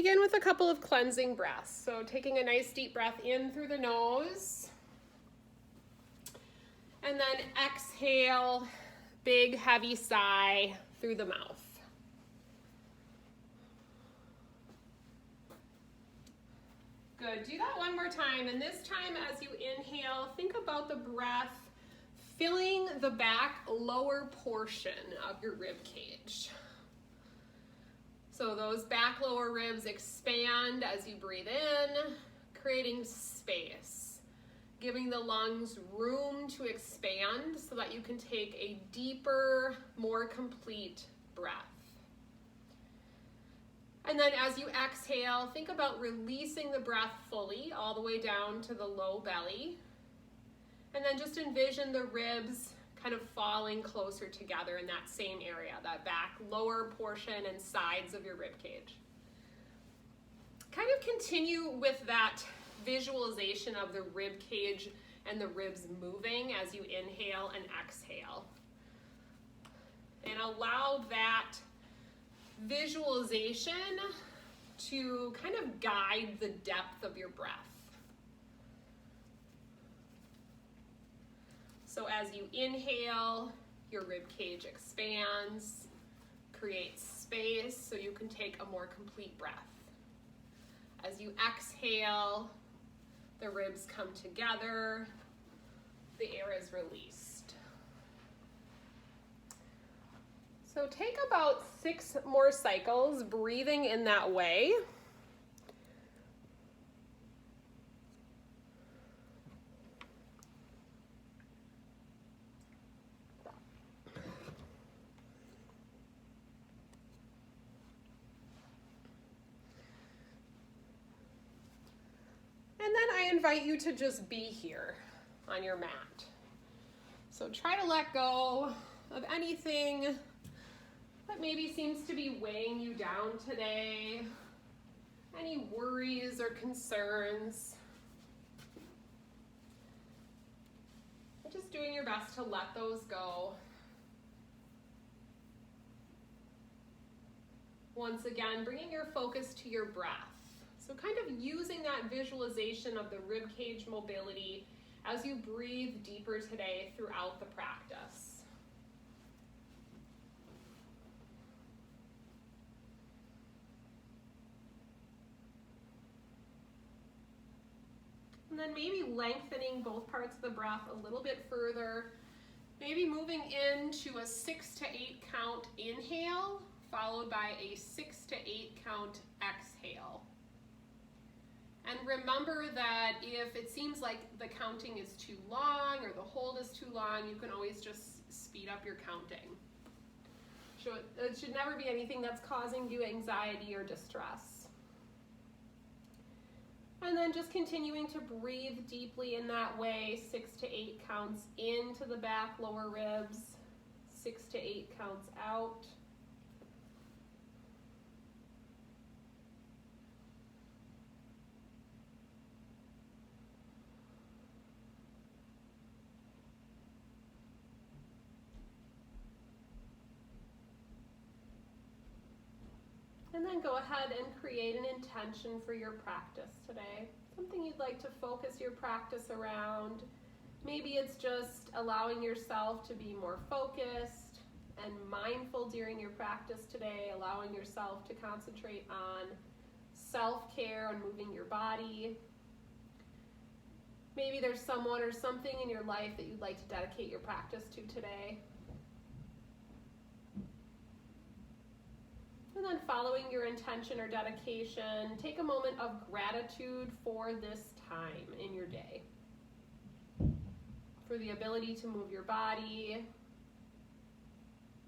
Begin with a couple of cleansing breaths. So taking a nice deep breath in through the nose. And then exhale, big heavy sigh through the mouth. Good, do that one more time. And this time as you inhale, think about the breath filling the back lower portion of your rib cage. So those back lower ribs expand as you breathe in, creating space, giving the lungs room to expand so that you can take a deeper, more complete breath. And then as you exhale, think about releasing the breath fully all the way down to the low belly. And then just envision the ribs kind of falling closer together in that same area, that back lower portion and sides of your rib cage. Kind of continue with that visualization of the rib cage and the ribs moving as you inhale and exhale. And allow that visualization to kind of guide the depth of your breath. So as you inhale, your rib cage expands, creates space so you can take a more complete breath. As you exhale, the ribs come together, the air is released. So take about 6 more cycles breathing in that way. And then I invite you to just be here on your mat. So try to let go of anything that maybe seems to be weighing you down today, any worries or concerns. You're just doing your best to let those go. Once again, bringing your focus to your breath. So kind of using that visualization of the rib cage mobility as you breathe deeper today throughout the practice. And then maybe lengthening both parts of the breath a little bit further. Maybe moving into a 6 to 8 count inhale, followed by a 6 to 8 count exhale. And remember that if it seems like the counting is too long or the hold is too long, you can always just speed up your counting. So it should never be anything that's causing you anxiety or distress. And then just continuing to breathe deeply in that way, 6 to 8 counts into the back lower ribs, 6 to 8 counts out. And then go ahead and create an intention for your practice today. Something you'd like to focus your practice around. Maybe it's just allowing yourself to be more focused and mindful during your practice today, allowing yourself to concentrate on self-care and moving your body. Maybe there's someone or something in your life that you'd like to dedicate your practice to today. And then following your intention or dedication, take a moment of gratitude for this time in your day. For the ability to move your body,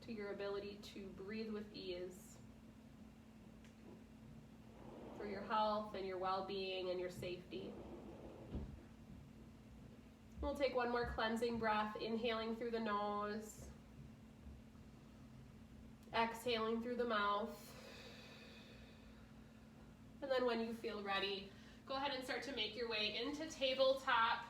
to your ability to breathe with ease, for your health and your well-being and your safety. We'll take one more cleansing breath, inhaling through the nose. Exhaling through the mouth. And then when you feel ready, go ahead and start to make your way into tabletop.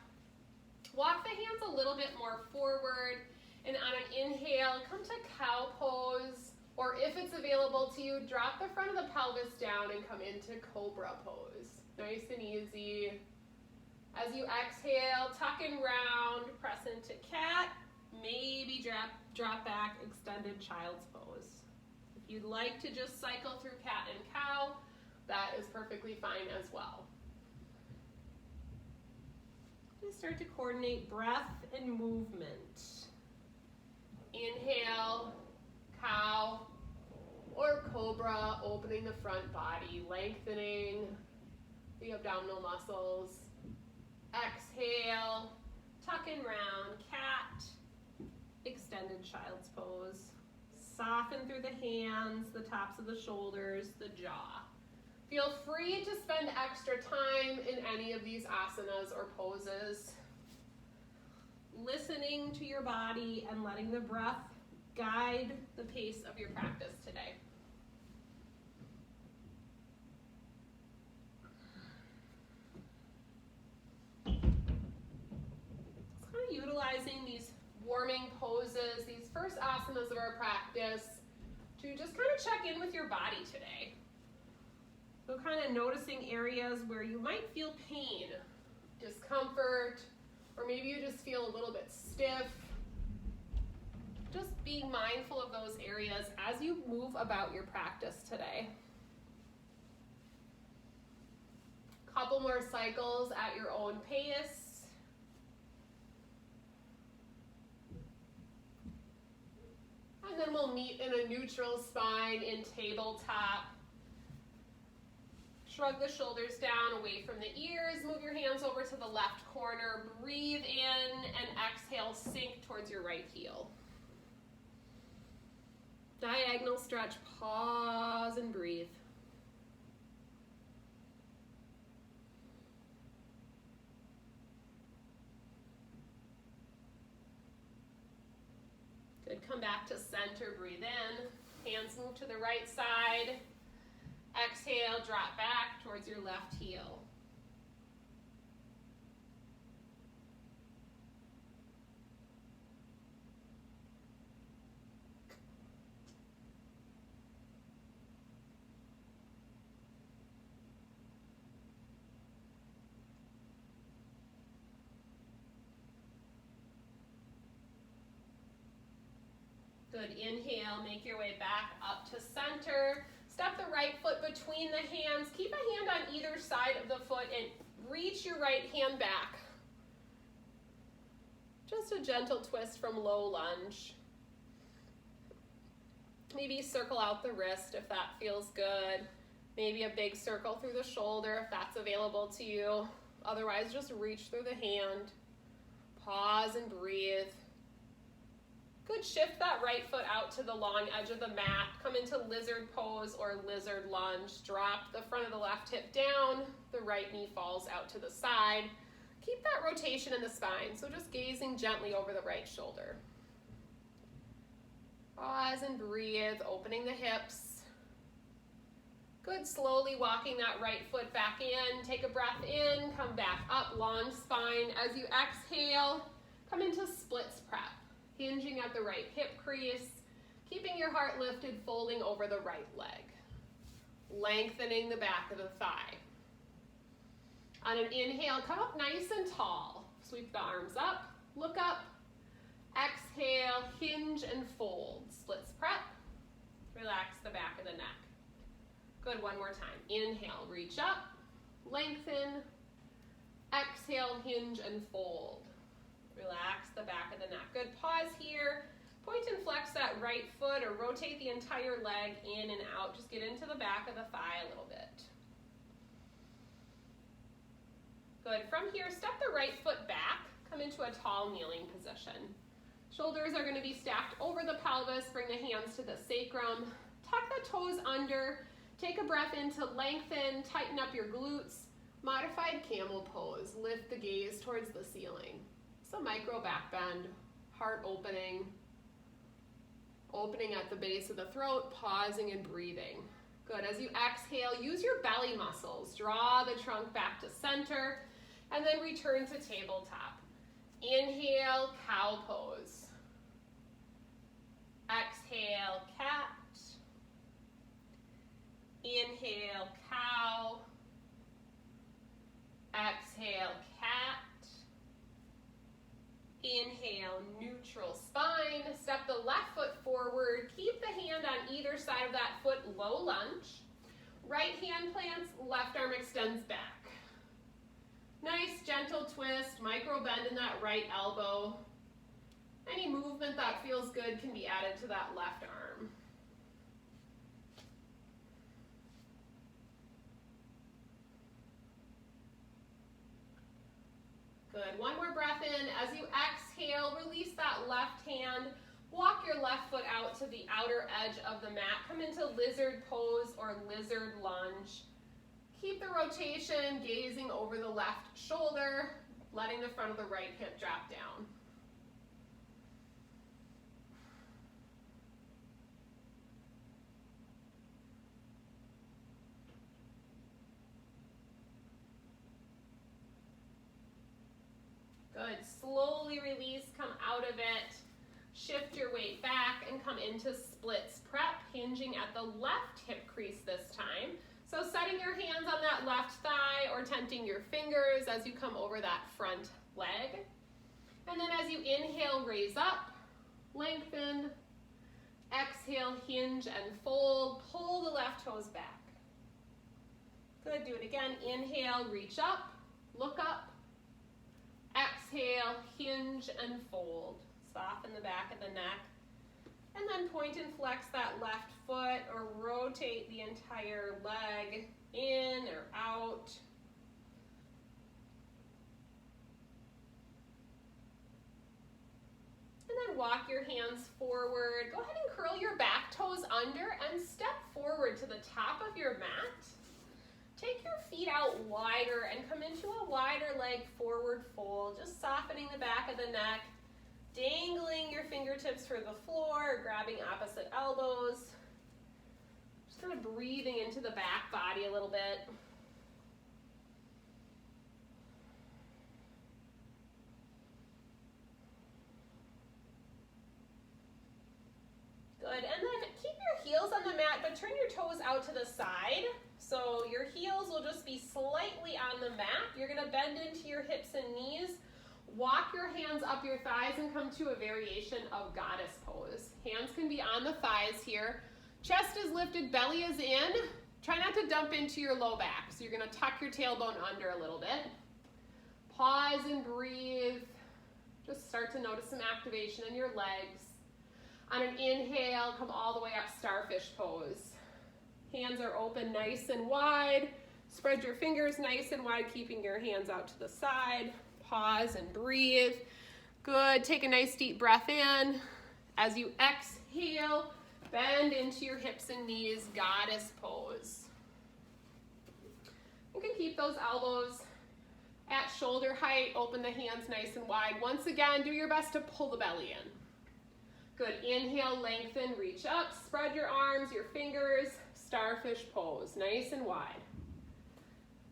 Walk the hands a little bit more forward. And on an inhale, come to cow pose. Or if it's available to you, drop the front of the pelvis down and come into cobra pose. Nice and easy. As you exhale, tuck and round, press into cat, maybe drop back, extended child's pose. If you'd like to just cycle through cat and cow, that is perfectly fine as well. Just start to coordinate breath and movement. Inhale, cow, or cobra, opening the front body, lengthening the abdominal muscles. Exhale, tuck and round, cat, extended child's pose. Soften through the hands, the tops of the shoulders, the jaw. Feel free to spend extra time in any of these asanas or poses. Listening to your body and letting the breath guide the pace of your practice today. Utilizing these warming poses, these first asanas of our practice, to just kind of check in with your body today. So kind of noticing areas where you might feel pain, discomfort, or maybe you just feel a little bit stiff. Just being mindful of those areas as you move about your practice today. Couple more cycles at your own pace. And then we'll meet in a neutral spine in tabletop. Shrug the shoulders down away from the ears. Move your hands over to the left corner. Breathe in and exhale, sink towards your right heel. Diagonal stretch, pause and breathe. Good, come back to center, breathe in. Hands move to the right side. Exhale, drop back towards your left heel. Good, inhale, make your way back up to center. Step the right foot between the hands. Keep a hand on either side of the foot and reach your right hand back. Just a gentle twist from low lunge. Maybe circle out the wrist if that feels good. Maybe a big circle through the shoulder if that's available to you. Otherwise, just reach through the hand. Pause and breathe. Good, shift that right foot out to the long edge of the mat. Come into lizard pose or lizard lunge. Drop the front of the left hip down. The right knee falls out to the side. Keep that rotation in the spine, so just gazing gently over the right shoulder. Pause and breathe, opening the hips. Good, slowly walking that right foot back in. Take a breath in, come back up, long spine. As you exhale, come into splits prep. Hinging at the right hip crease, keeping your heart lifted, folding over the right leg. Lengthening the back of the thigh. On an inhale, come up nice and tall. Sweep the arms up, look up. Exhale, hinge and fold. Splits prep. Relax the back of the neck. Good, one more time. Inhale, reach up, lengthen. Exhale, hinge and fold. Relax the back of the neck. Good, pause here. Point and flex that right foot or rotate the entire leg in and out. Just get into the back of the thigh a little bit. Good, from here, step the right foot back. Come into a tall kneeling position. Shoulders are going to be stacked over the pelvis. Bring the hands to the sacrum. Tuck the toes under. Take a breath in to lengthen. Tighten up your glutes. Modified camel pose. Lift the gaze towards the ceiling. It's a micro back bend. Heart opening. Opening at the base of the throat. Pausing and breathing. Good. As you exhale, use your belly muscles. Draw the trunk back to center. And then return to tabletop. Inhale, cow pose. Exhale, cat. Inhale, cow. Exhale, cat. Inhale, neutral spine. Step the left foot forward. Keep the hand on either side of that foot, low lunge. Right hand plants, left arm extends back. Nice gentle twist, micro bend in that right elbow. Any movement that feels good can be added to that left arm. Good, one more breath in. As you exhale, release that left hand. Walk your left foot out to the outer edge of the mat. Come into lizard pose or lizard lunge. Keep the rotation, gazing over the left shoulder, letting the front of the right hip drop down. Good, slowly release, come out of it. Shift your weight back and come into splits prep, hinging at the left hip crease this time. So setting your hands on that left thigh or tenting your fingers as you come over that front leg. And then as you inhale, raise up, lengthen. Exhale, hinge and fold. Pull the left toes back. Good, do it again. Inhale, reach up, look up. Exhale, hinge and fold. Soften the back of the neck. And then point and flex that left foot or rotate the entire leg in or out. And then walk your hands forward. Go ahead and curl your back toes under and step forward to the top of your mat. Take your feet out wider and come into a wider leg forward fold, just softening the back of the neck, dangling your fingertips for the floor, grabbing opposite elbows. Just kind of breathing into the back body a little bit. Good, and then keep your heels on the mat, but turn your toes out to the side. So your heels will just be slightly on the mat. You're gonna bend into your hips and knees. Walk your hands up your thighs and come to a variation of goddess pose. Hands can be on the thighs here. Chest is lifted, belly is in. Try not to dump into your low back. So you're gonna tuck your tailbone under a little bit. Pause and breathe. Just start to notice some activation in your legs. On an inhale, come all the way up, starfish pose. Hands are open nice and wide. Spread your fingers nice and wide, keeping your hands out to the side. Pause and breathe. Good, take a nice deep breath in. As you exhale, bend into your hips and knees, goddess pose. You can keep those elbows at shoulder height, open the hands nice and wide. Once again, do your best to pull the belly in. Good, inhale, lengthen, reach up, spread your arms, your fingers, starfish pose, nice and wide.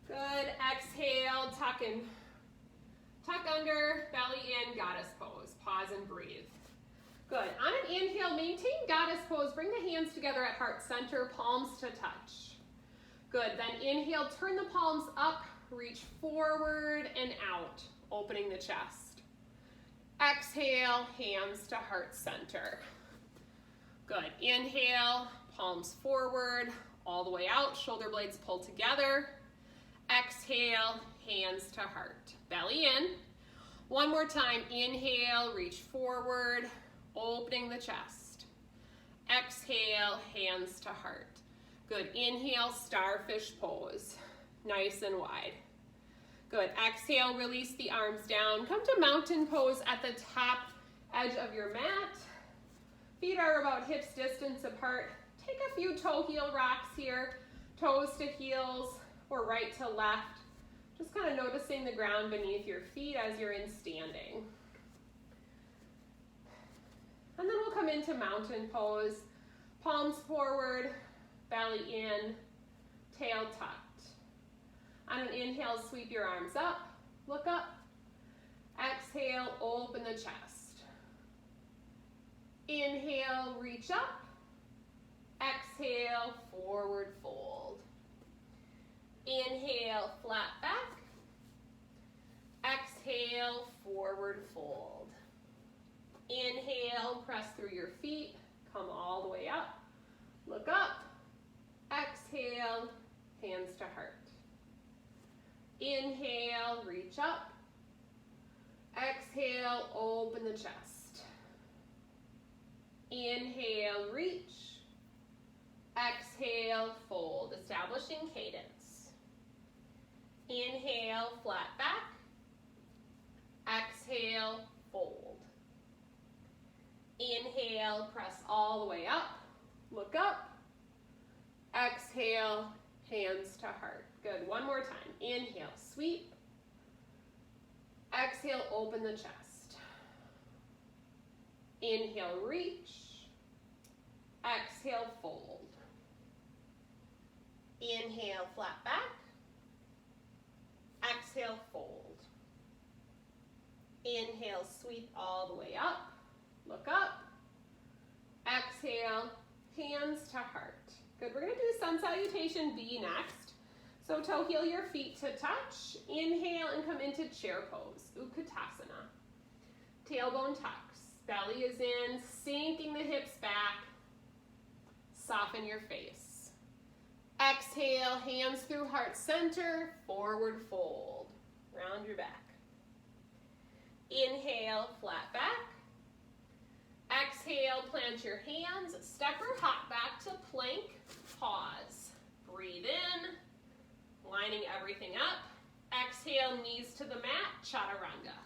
Good, exhale, tuck under, belly in, goddess pose. Pause and breathe. Good, on an inhale, maintain goddess pose, bring the hands together at heart center, palms to touch. Good, then inhale, turn the palms up, reach forward and out, opening the chest. Exhale, hands to heart center. Good, inhale, palms forward, all the way out, shoulder blades pull together. Exhale, hands to heart, belly in. One more time, inhale, reach forward, opening the chest. Exhale, hands to heart. Good, inhale, starfish pose, nice and wide. Good, exhale, release the arms down. Come to mountain pose at the top edge of your mat. Feet are about hips distance apart. Take a few toe heel rocks here, toes to heels or right to left. Just kind of noticing the ground beneath your feet as you're in standing. And then we'll come into mountain pose. Palms forward, belly in, tail tucked. On an inhale, sweep your arms up, look up. Exhale, open the chest. Inhale, reach up. Exhale, forward fold. Inhale, flat back. Exhale, forward fold. Inhale, press through your feet. Come all the way up. Look up. Exhale, hands to heart. Inhale, reach up. Exhale, open the chest. Inhale, reach. Exhale, fold, establishing cadence. Inhale, flat back. Exhale, fold. Inhale, press all the way up. Look up. Exhale, hands to heart. Good, one more time. Inhale, sweep. Exhale, open the chest. Inhale, reach. Exhale, fold. Inhale, flat back. Exhale, fold. Inhale, sweep all the way up. Look up. Exhale, hands to heart. Good, we're gonna do sun salutation B next. So toe heel your feet to touch. Inhale and come into chair pose, Utkatasana. Tailbone tucks, belly is in, sinking the hips back. Soften your face. Exhale, hands through heart center, forward fold. Round your back. Inhale, flat back. Exhale, plant your hands, step or hop back to plank, pause. Breathe in, lining everything up. Exhale, knees to the mat, chaturanga.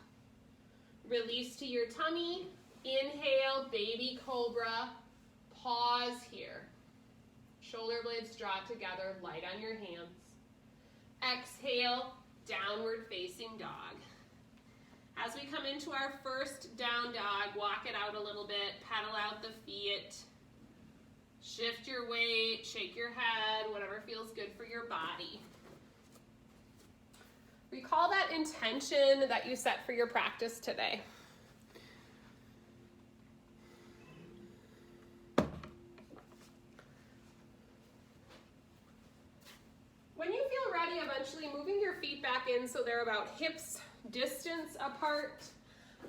Release to your tummy. Inhale, baby cobra. Pause here. Shoulder blades draw together, light on your hands. Exhale, downward facing dog. As we come into our first down dog, walk it out a little bit, pedal out the feet, shift your weight, shake your head, whatever feels good for your body. Recall that intention that you set for your practice today. When you feel ready, eventually moving your feet back in so they're about hips distance apart.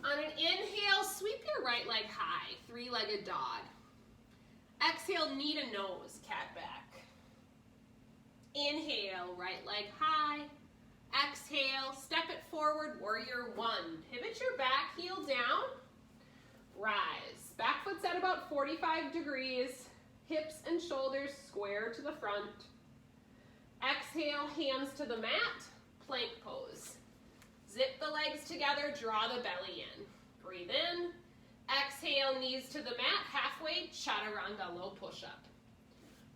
On an inhale, sweep your right leg high, three-legged dog. Exhale, knee to nose, cat back. Inhale, right leg high. Exhale, step it forward, warrior one. Pivot your back heel down. Rise. Back foot's at about 45 degrees. Hips and shoulders square to the front. Exhale, hands to the mat, plank pose. Zip the legs together, draw the belly in. Breathe in. Exhale, knees to the mat, halfway, chaturanga, low push-up.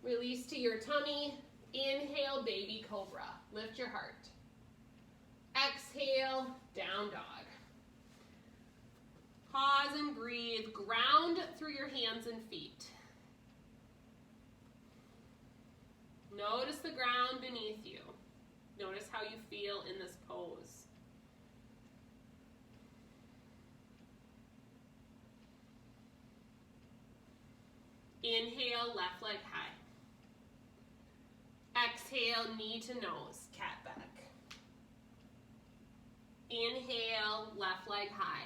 Release to your tummy. Inhale, baby cobra. Lift your heart. Exhale, down dog. Pause and breathe. Ground through your hands and feet. Notice the ground beneath you. Notice how you feel in this pose. Inhale, left leg high. Exhale, knee to nose, cat back. Inhale, left leg high.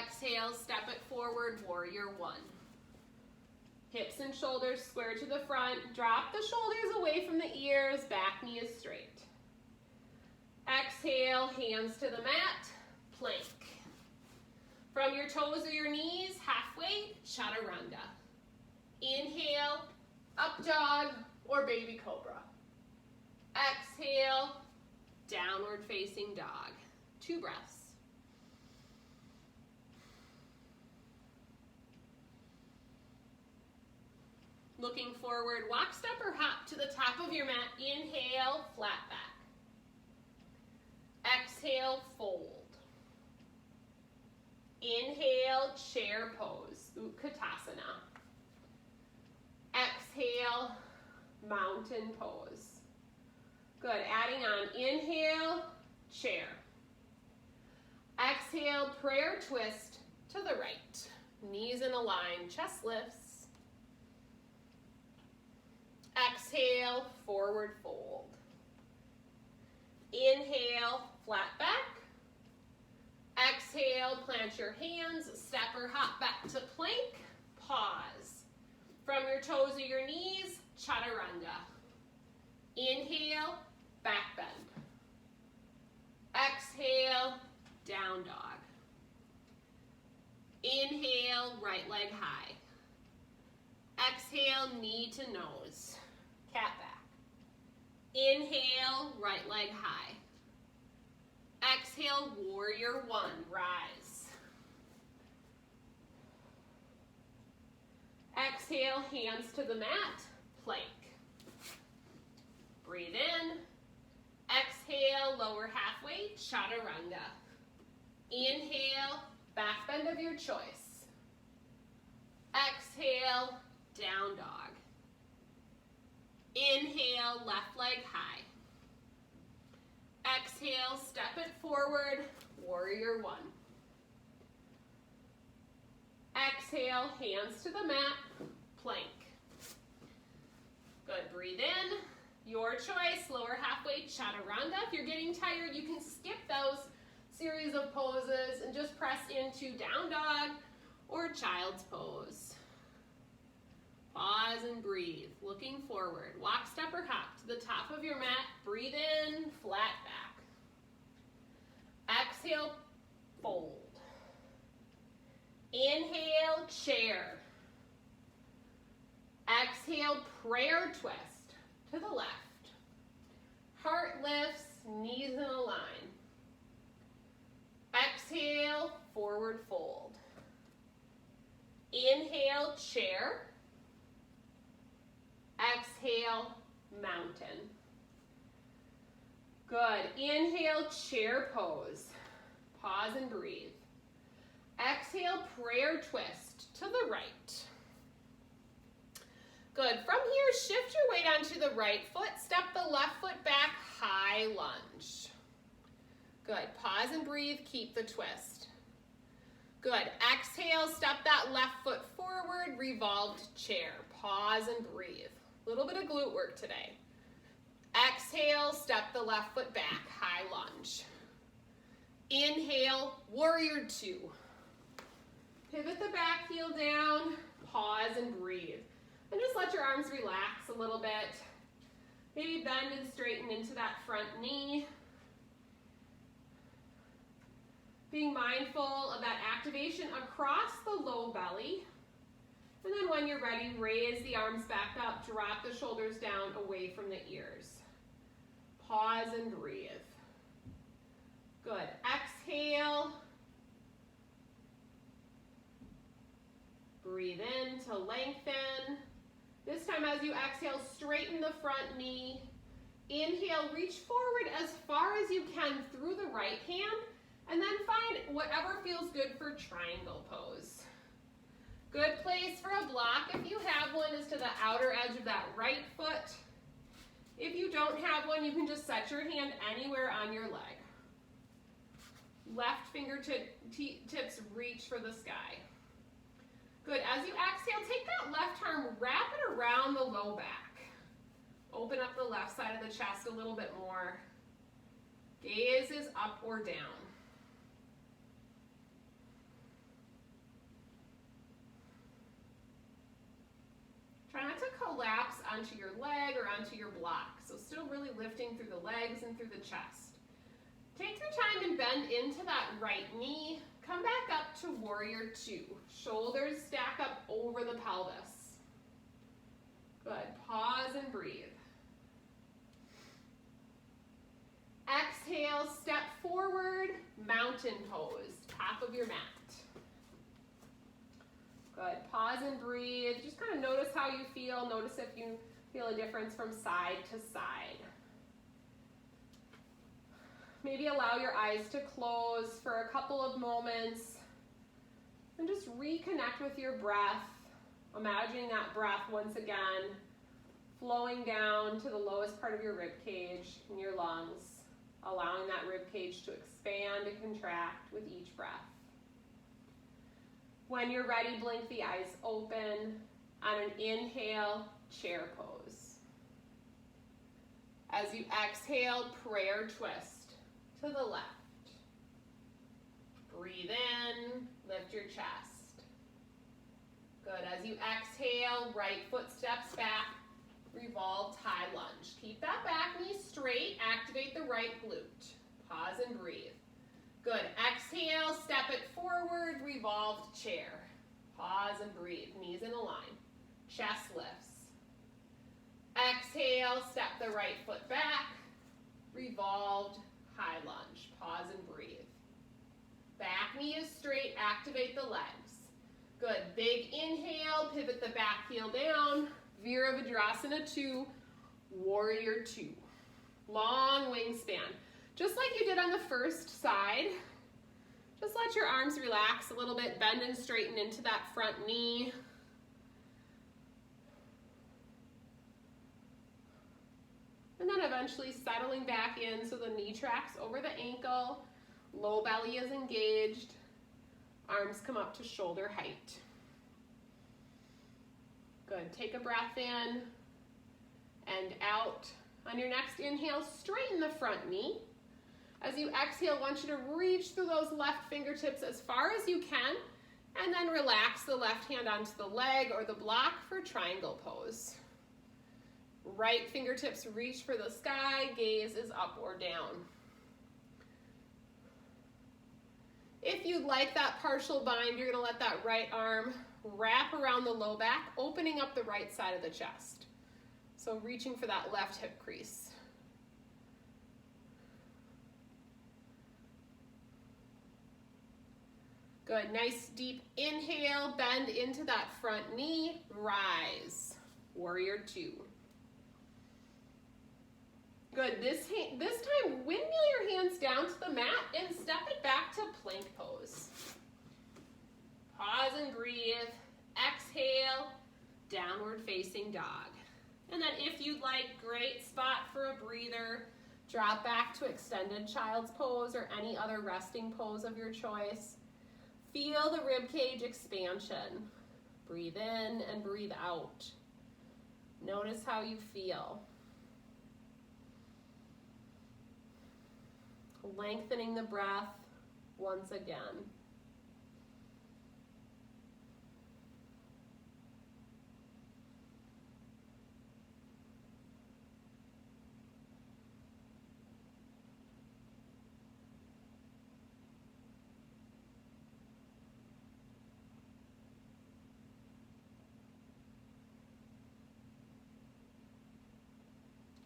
Exhale, step it forward, warrior one. Hips and shoulders square to the front. Drop the shoulders away from the ears. Back knee is straight. Exhale, hands to the mat. Plank. From your toes or your knees, halfway, chaturanga. Inhale, up dog or baby cobra. Exhale, downward facing dog. 2 breaths. Looking forward, walk, step, or hop to the top of your mat. Inhale, flat back. Exhale, fold. Inhale, chair pose, Utkatasana. Exhale, mountain pose. Good, adding on, inhale, chair. Exhale, prayer twist to the right. Knees in a line, chest lifts. Exhale, forward fold. Inhale, flat back. Exhale, plant your hands, step or hop back to plank. Pause. From your toes or your knees, chaturanga. Inhale, back bend. Exhale, down dog. Inhale, right leg high. Exhale, knee to nose. Cat back. Inhale, right leg high. Exhale, warrior one, rise. Exhale, hands to the mat, plank. Breathe in. Exhale, lower halfway, chaturanga. Inhale, back bend of your choice. Exhale, down dog. Inhale, left leg high. Exhale, step it forward, warrior one. Exhale, hands to the mat, plank. Good, breathe in. Your choice, lower halfway, chaturanga. If you're getting tired, you can skip those series of poses and just press into down dog or child's pose. Pause and breathe, looking forward. Walk, step, or hop to the top of your mat. Breathe in, flat back. Exhale, fold. Inhale, chair. Exhale, prayer twist to the left. Heart lifts, knees in a line. Exhale, forward fold. Inhale, chair. Exhale, mountain. Good. Inhale, chair pose. Pause and breathe. Exhale, prayer twist to the right. Good. From here, shift your weight onto the right foot. Step the left foot back, high lunge. Good. Pause and breathe. Keep the twist. Good. Exhale, step that left foot forward, revolved chair. Pause and breathe. A little bit of glute work today. Exhale, step the left foot back, high lunge. Inhale, warrior two. Pivot the back heel down, pause and breathe. And just let your arms relax a little bit. Maybe bend and straighten into that front knee. Being mindful of that activation across the low belly. And then when you're ready, raise the arms back up, drop the shoulders down away from the ears. Pause and breathe. Good. Exhale. Breathe in to lengthen. This time as you exhale, straighten the front knee. Inhale, reach forward as far as you can through the right hand, and then find whatever feels good for triangle pose. Good place for a block, if you have one, is to the outer edge of that right foot. If you don't have one, you can just set your hand anywhere on your leg. Left fingertips reach for the sky. Good. As you exhale, take that left arm, wrap it around the low back. Open up the left side of the chest a little bit more. Gaze is up or down. Try not to collapse onto your leg or onto your block. So still really lifting through the legs and through the chest. Take your time and bend into that right knee. Come back up to warrior two. Shoulders stack up over the pelvis. Good. Pause and breathe. Exhale, step forward, mountain pose, top of your mat. Good. Pause and breathe. Just kind of notice how you feel. Notice if you feel a difference from side to side. Maybe allow your eyes to close for a couple of moments and just reconnect with your breath. Imagining that breath once again flowing down to the lowest part of your rib cage and your lungs, allowing that rib cage to expand and contract with each breath. When you're ready, blink the eyes open. On an inhale, chair pose. As you exhale, prayer twist to the left. Breathe in, lift your chest. Good. As you exhale, right foot steps back, revolved high lunge. Keep that back knee straight, activate the right glute. Pause and breathe. Good. Exhale, step it forward, revolved chair. Pause and breathe, knees in a line. Chest lifts. Exhale, step the right foot back, revolved high lunge. Pause and breathe. Back knee is straight, activate the legs. Good, big inhale, pivot the back heel down, Virabhadrasana 2, Warrior 2. Long wingspan. Just like you did on the first side, just let your arms relax a little bit, bend and straighten into that front knee. And then eventually settling back in so the knee tracks over the ankle, low belly is engaged, arms come up to shoulder height. Good, take a breath in and out. On your next inhale, straighten the front knee. As you exhale, I want you to reach through those left fingertips as far as you can, and then relax the left hand onto the leg or the block for triangle pose. Right fingertips reach for the sky, gaze is up or down. If you'd like that partial bind, you're gonna let that right arm wrap around the low back, opening up the right side of the chest. So reaching for that left hip crease. Good, nice deep inhale, bend into that front knee, rise, Warrior 2. Good, this time windmill your hands down to the mat and step it back to plank pose. Pause and breathe, exhale, downward facing dog. And then if you'd like, great spot for a breather, drop back to extended child's pose or any other resting pose of your choice. Feel the rib cage expansion. Breathe in and breathe out. Notice how you feel. Lengthening the breath once again.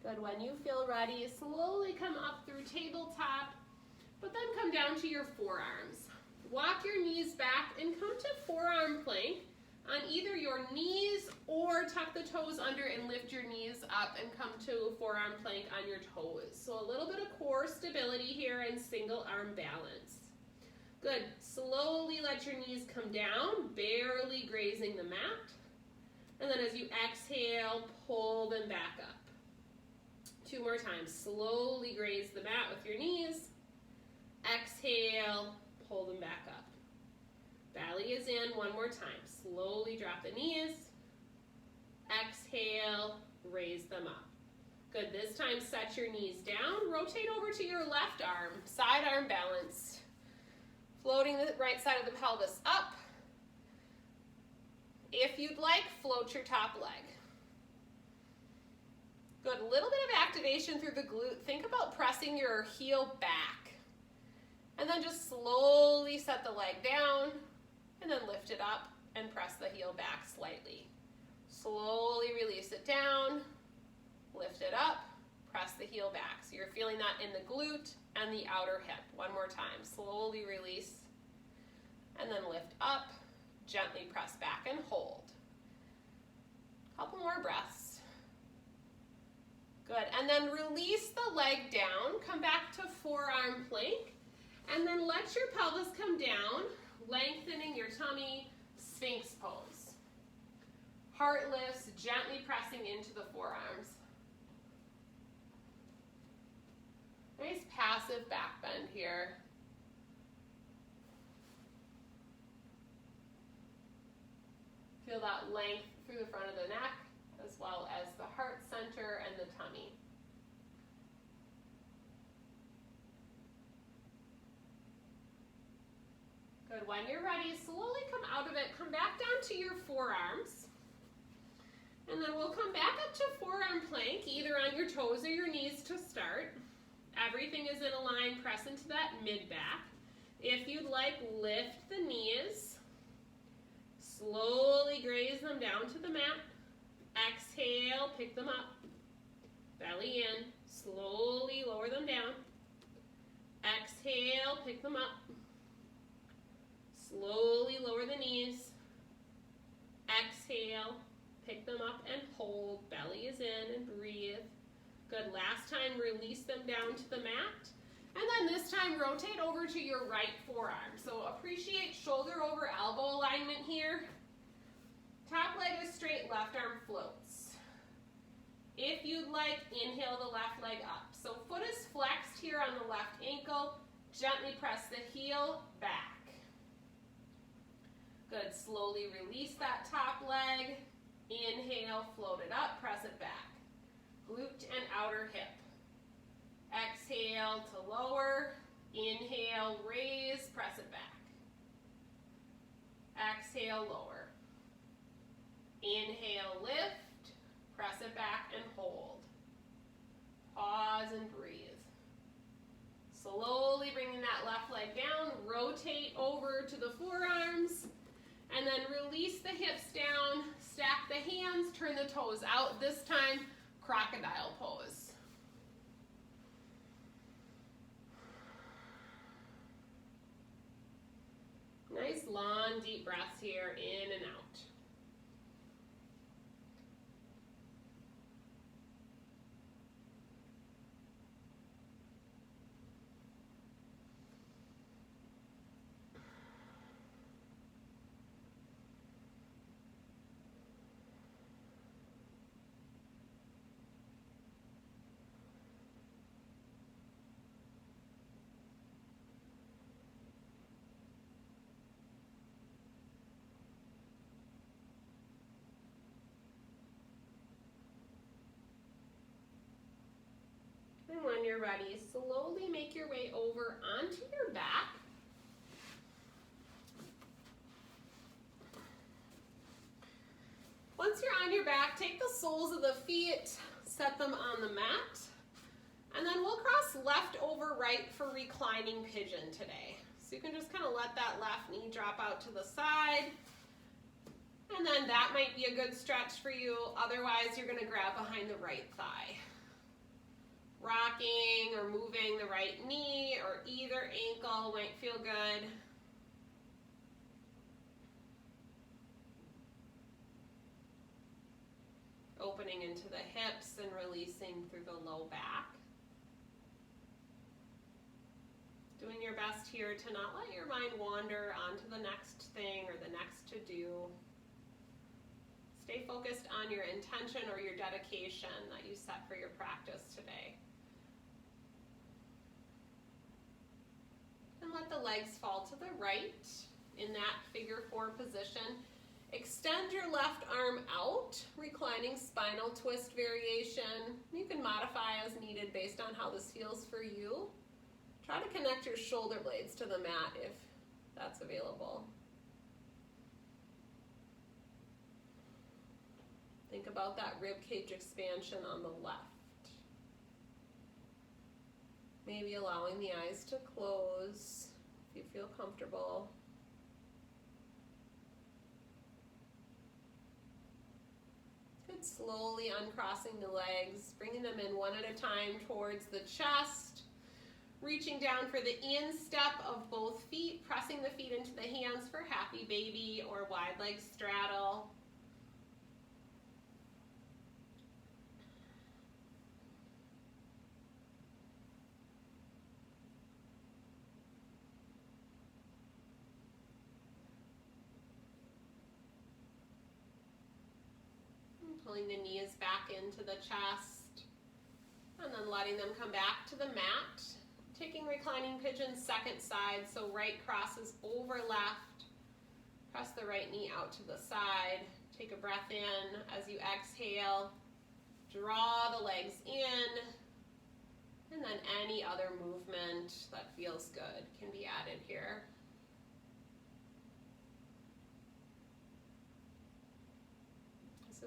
Good, when you feel ready, slowly come up through tabletop, but then come down to your forearms. Walk your knees back and come to forearm plank on either your knees or tuck the toes under and lift your knees up and come to forearm plank on your toes. So a little bit of core stability here and single arm balance. Good, slowly let your knees come down, barely grazing the mat. And then as you exhale, pull them back up. 2 more times, slowly graze the mat with your knees. Exhale, pull them back up. Belly is in, 1 more time. Slowly drop the knees. Exhale, raise them up. Good, this time set your knees down. Rotate over to your left arm, side arm balance. Floating the right side of the pelvis up. If you'd like, float your top leg. Good, a little bit of activation through the glute. Think about pressing your heel back. And then just slowly set the leg down and then lift it up and press the heel back slightly. Slowly release it down, lift it up, press the heel back. So you're feeling that in the glute and the outer hip. 1 more time, slowly release and then lift up, gently press back and hold. Couple more breaths. Good, and then release the leg down, come back to forearm plank, and then let your pelvis come down, lengthening your tummy, Sphinx pose. Heart lifts, gently pressing into the forearms. Nice passive back bend here. Feel that length through the front of the neck, as well as the heart center and the tummy. Good. When you're ready, slowly come out of it. Come back down to your forearms. And then we'll come back up to forearm plank, either on your toes or your knees to start. Everything is in a line. Press into that mid-back. If you'd like, lift the knees. Slowly graze them down to the mat. Exhale, pick them up. Belly in. Slowly lower them down. Exhale, pick them up. Slowly lower the knees. Exhale, pick them up and hold. Belly is in and breathe. Good. Last time, release them down to the mat. And then this time, rotate over to your right forearm. So appreciate shoulder over elbow alignment here. Top leg is straight, left arm floats. If you'd like, inhale the left leg up. So foot is flexed here on the left ankle. Gently press the heel back. Good. Slowly release that top leg. Inhale, float it up, press it back. Glute and outer hip. Exhale to lower. Inhale, raise, press it back. Exhale, lower. Inhale, lift, press it back and hold. Pause and breathe. Slowly bringing that left leg down, rotate over to the forearms, and then release the hips down, stack the hands, turn the toes out. This time, crocodile pose. Nice long, deep breaths here, in and out. And when you're ready, slowly make your way over onto your back. Once you're on your back, take the soles of the feet, set them on the mat, and then we'll cross left over right for reclining pigeon today. So you can just kind of let that left knee drop out to the side, and then that might be a good stretch for you. Otherwise, you're going to grab behind the right thigh. Rocking or moving the right knee or either ankle might feel good. Opening into the hips and releasing through the low back. Doing your best here to not let your mind wander onto the next thing or the next to do. Stay focused on your intention or your dedication that you set for your practice today. And let the legs fall to the right in that figure 4 position. Extend your left arm out, reclining spinal twist variation. You can modify as needed based on how this feels for you. Try to connect your shoulder blades to the mat if that's available. Think about that rib cage expansion on the left. Maybe allowing the eyes to close if you feel comfortable. Good. Slowly uncrossing the legs, bringing them in one at a time towards the chest. Reaching down for the instep of both feet, pressing the feet into the hands for happy baby or wide leg straddle. Pulling the knees back into the chest, and then letting them come back to the mat. Taking reclining pigeon second side, so right crosses over left. Press the right knee out to the side. Take a breath in as you exhale. Draw the legs in, and then any other movement that feels good can be added here.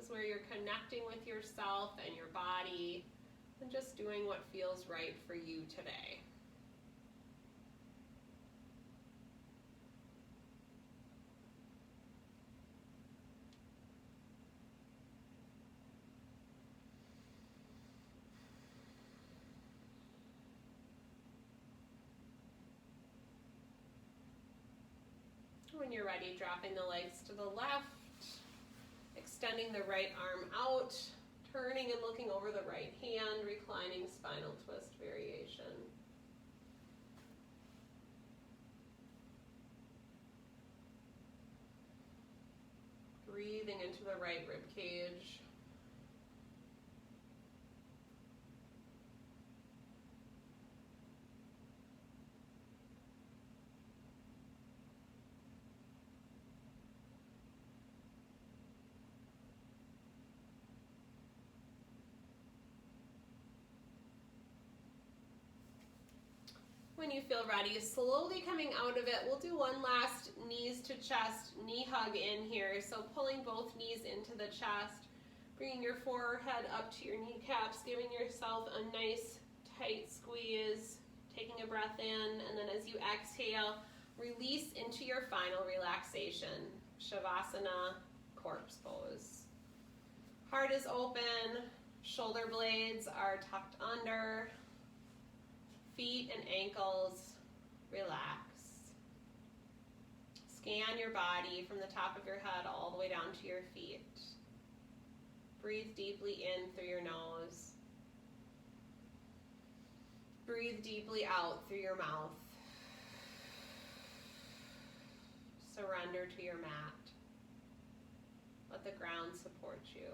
is where you're connecting with yourself and your body and just doing what feels right for you today. When you're ready, dropping the legs to the left, extending the right arm out, turning and looking over the right hand, reclining spinal twist variation. Breathing into the right rib cage. When you feel ready, slowly coming out of it, we'll do one last knees to chest, knee hug in here. So pulling both knees into the chest, bringing your forehead up to your kneecaps, giving yourself a nice tight squeeze, taking a breath in, and then as you exhale, release into your final relaxation, Shavasana, corpse pose. Heart is open, shoulder blades are tucked under, feet and ankles relax. Scan your body from the top of your head all the way down to your feet. Breathe deeply in through your nose. Breathe deeply out through your mouth. Surrender to your mat. Let the ground support you.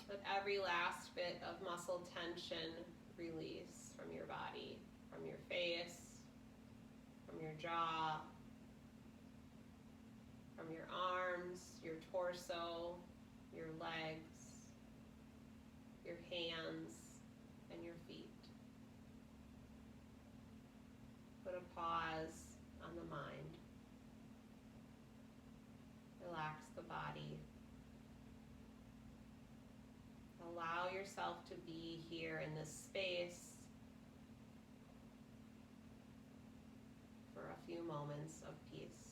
Let every last bit of muscle tension release from your body, from your face, from your jaw, from your arms, your torso, your legs, your hands, and your feet. Put a pause on the mind. Relax the body. Allow yourself to be here in this space for a few moments of peace.